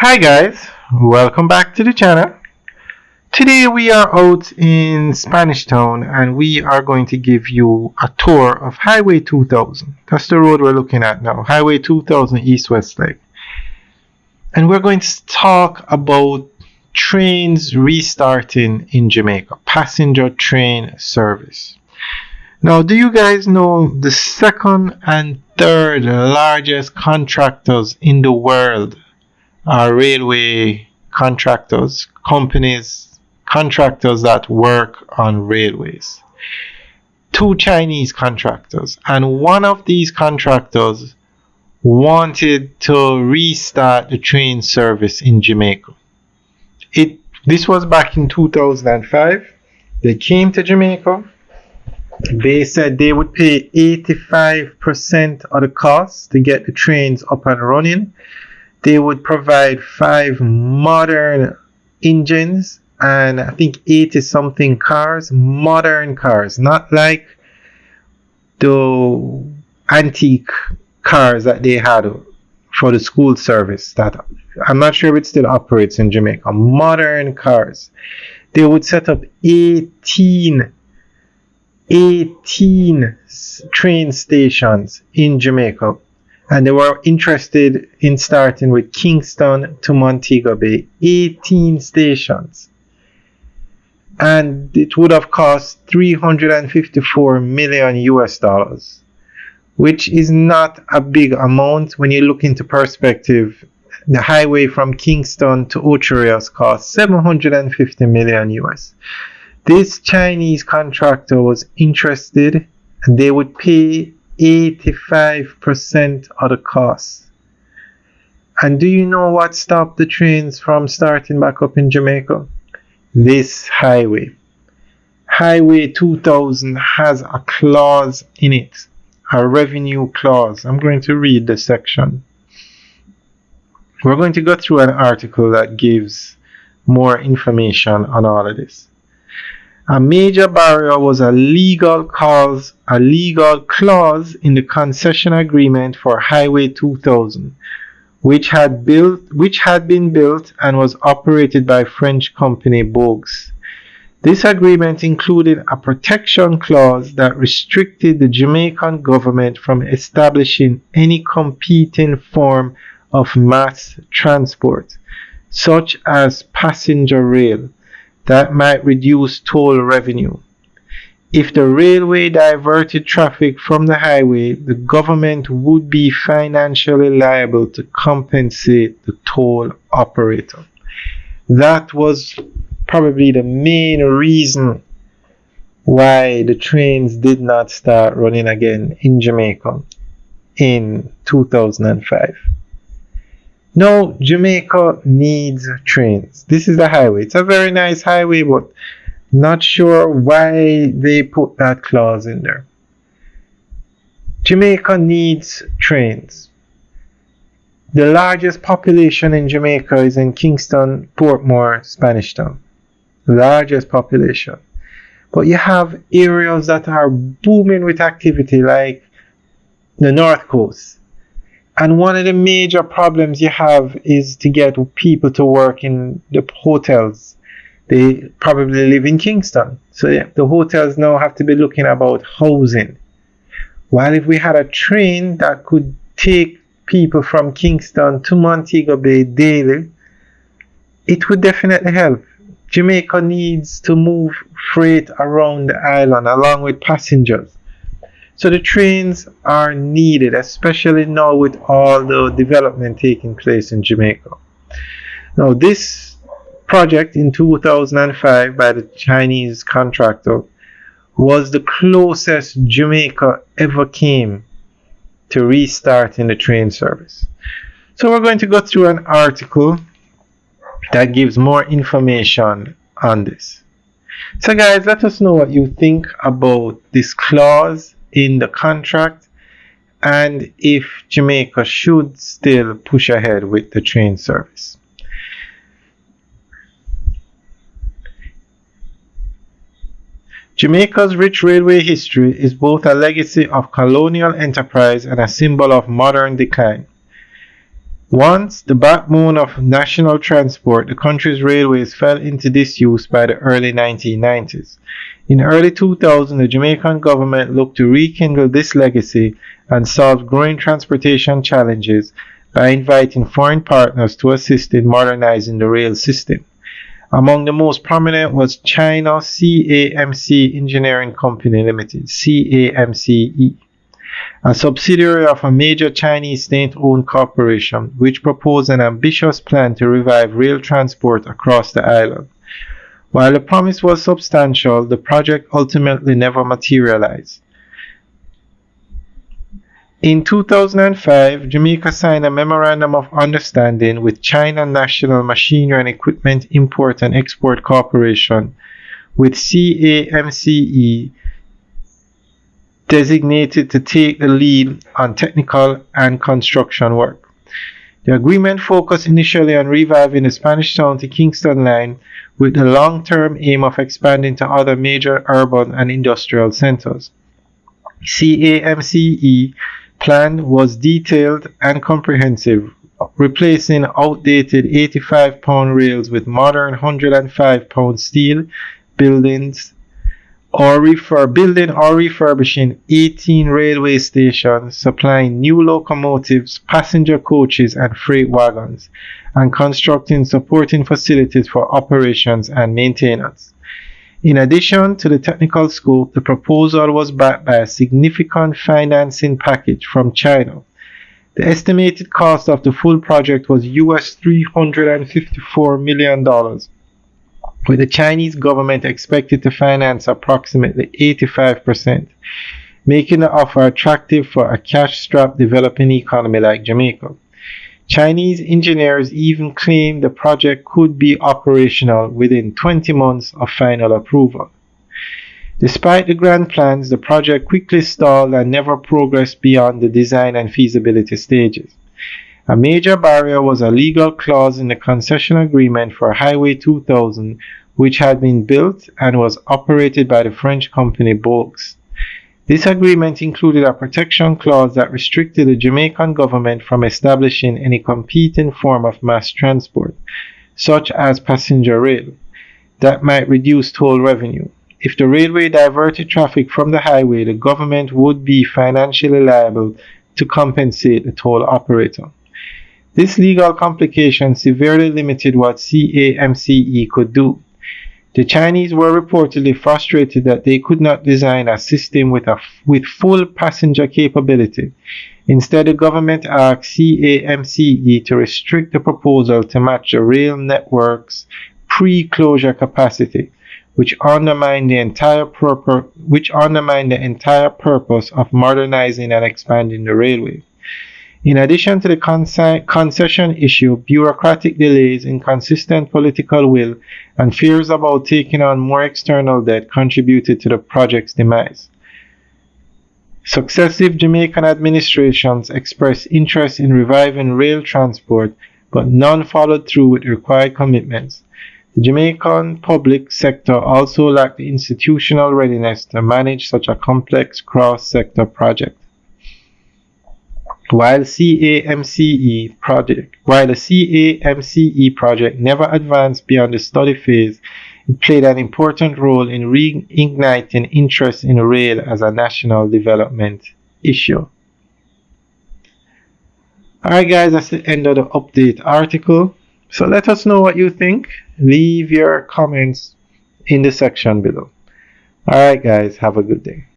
Hi guys, welcome back to the channel. Today we are out in Spanish Town and we are going to give you a tour of Highway 2000. That's the road we're looking at now, Highway 2000 East-West leg. And we're going to talk about trains restarting in Jamaica, passenger train service. Now, do you guys know the second and third largest contractors in the world are railway contractors, contractors that work on railways? Two Chinese contractors, and one of these contractors wanted to restart the train service in Jamaica. This was back in 2005. They came to Jamaica. They said they would pay 85% of the cost to get the trains up and running. They would provide 5 modern engines and I think 80 something cars, modern cars, not like the antique cars that they had for the school service that I'm not sure if it still operates in Jamaica. Modern cars. They would set up 18 train stations in Jamaica. And they were interested in starting with Kingston to Montego Bay, 18 stations. And it would have cost 354 million US dollars, which is not a big amount when you look into perspective. The highway from Kingston to Ocho Rios cost 750 million US. This Chinese contractor was interested and they would pay 85% of the cost. And do you know what stopped the trains from starting back up in Jamaica? This highway. Highway 2000 has a clause in it, a revenue clause. I'm going to read the section. We're going to go through an article that gives more information on all of this. A major barrier was a legal clause in the concession agreement for Highway 2000, which had been built and was operated by French company Bogues. This agreement included a protection clause that restricted the Jamaican government from establishing any competing form of mass transport, such as passenger rail, that might reduce toll revenue. If the railway diverted traffic from the highway, the government would be financially liable to compensate the toll operator. That was probably the main reason why the trains did not start running again in Jamaica in 2005. No, Jamaica needs trains. This is the highway. It's a very nice highway, but not sure why they put that clause in there. Jamaica needs trains. The largest population in Jamaica is in Kingston, Portmore, Spanish Town. Largest population. But you have areas that are booming with activity like the North Coast. And one of the major problems you have is to get people to work in the hotels. They probably live in Kingston. So the hotels now have to be looking about housing. While if we had a train that could take people from Kingston to Montego Bay daily, it would definitely help. Jamaica needs to move freight around the island along with passengers. So the trains are needed, especially now with all the development taking place in Jamaica. Now this project in 2005 by the Chinese contractor was the closest Jamaica ever came to restarting the train service. So we're going to go through an article that gives more information on this. So guys, let us know what you think about this clause in the contract and if Jamaica should still push ahead with the train service. Jamaica's rich railway history is both a legacy of colonial enterprise and a symbol of modern decline. Once the backbone of national transport, the country's railways fell into disuse by the early 1990s. In early 2000, the Jamaican government looked to rekindle this legacy and solve growing transportation challenges by inviting foreign partners to assist in modernizing the rail system. Among the most prominent was China CAMC Engineering Company Limited, CAMCE, a subsidiary of a major Chinese state-owned corporation, which proposed an ambitious plan to revive rail transport across the island. While the promise was substantial, the project ultimately never materialized. In 2005, Jamaica signed a Memorandum of Understanding with China National Machinery and Equipment Import and Export Corporation, with CAMCE designated to take the lead on technical and construction work. The agreement focused initially on reviving the Spanish Town to Kingston line with the long-term aim of expanding to other major urban and industrial centers. CAMCE plan was detailed and comprehensive, replacing outdated 85-pound rails with modern 105-pound steel buildings, building or refurbishing 18 railway stations, supplying new locomotives, passenger coaches, and freight wagons, and constructing supporting facilities for operations and maintenance. In addition to the technical scope, the proposal was backed by a significant financing package from China. The estimated cost of the full project was US $354 million, with the Chinese government expected to finance approximately 85%, making the offer attractive for a cash-strapped developing economy like Jamaica. Chinese engineers even claimed the project could be operational within 20 months of final approval. Despite the grand plans, the project quickly stalled and never progressed beyond the design and feasibility stages. A major barrier was a legal clause in the concession agreement for Highway 2000, which had been built and was operated by the French company Bourgs. This agreement included a protection clause that restricted the Jamaican government from establishing any competing form of mass transport, such as passenger rail, that might reduce toll revenue. If the railway diverted traffic from the highway, the government would be financially liable to compensate the toll operator. This legal complication severely limited what CAMCE could do. The Chinese were reportedly frustrated that they could not design a system with full passenger capability. Instead, the government asked CAMCE to restrict the proposal to match the rail network's pre-closure capacity, which undermined the entire purpose of modernizing and expanding the railway. In addition to the concession issue, bureaucratic delays, inconsistent political will, and fears about taking on more external debt contributed to the project's demise. Successive Jamaican administrations expressed interest in reviving rail transport, but none followed through with required commitments. The Jamaican public sector also lacked the institutional readiness to manage such a complex cross-sector project. While the CAMCE project never advanced beyond the study phase, it played an important role in reigniting interest in rail as a national development issue. Alright guys, that's the end of the update article. So let us know what you think. Leave your comments in the section below. Alright guys, have a good day.